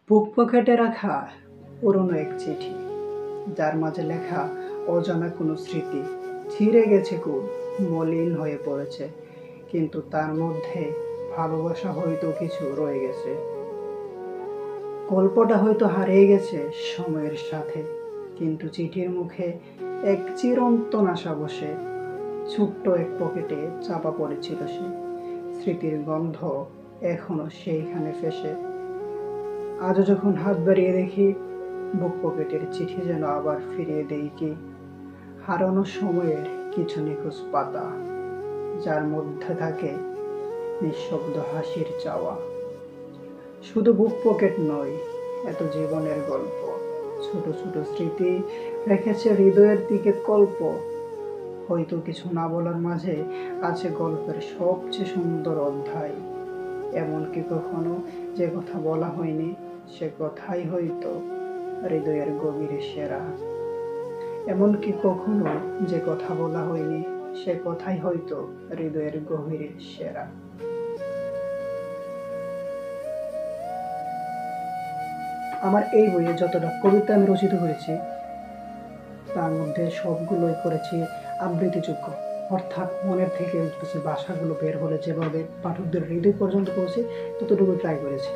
বুক পকেটে রাখা পুরনো এক চিঠি, যার মাঝে লেখা অজানা কোনো স্মৃতি। ছিঁড়ে গেছে খুব, মলিন হয়ে পড়েছে, কিন্তু তার মধ্যে ভালোবাসা হয়তো কিছু রয়ে গেছে। গল্পটা হয়তো হারিয়ে গেছে সময়ের সাথে, কিন্তু চিঠির মুখে এক চিরন্তন আশা বসে। ছোট্ট এক পকেটে চাপা পড়েছিল সে, স্মৃতির গন্ধ এখনো সেইখানে ফেসে। আজও যখন হাত বাড়িয়ে দেখি, বুক পকেটের চিঠি যেন আবার ফিরিয়ে দেই কি হারানো সময়ের কিছু নিখোঁজ পাতা, যার মধ্যে থাকে নিঃশব্দ হাসির চাওয়া। শুধু বুক পকেট নয়, এত জীবনের গল্প, ছোট ছোট স্মৃতি রেখেছে হৃদয়ের দিকে কল্প। হয়তো কিছু না বলার মাঝে আছে গল্পের সবচেয়ে সুন্দর অধ্যায়। এমনকি কখনো যে কথা বলা হয়নি, সে কথাই হয়তো হৃদয়ের গভীরে সেরা। এমনকি কখনো যে কথা বলা হয়নি, সে কথাই হয়তো হৃদয়ের গভীরে সেরা। আমার এই বইয়ে যতটা কবিতা আমি রচিত করেছি, তার মধ্যে সবগুলোই করেছি আবৃত্তিযোগ্য, অর্থাৎ মনের থেকে কিছু ভাষাগুলো বের হলে যেভাবে পাঠকদের হৃদয় পর্যন্ত পৌঁছে, ততটুকু ট্রাই করেছি।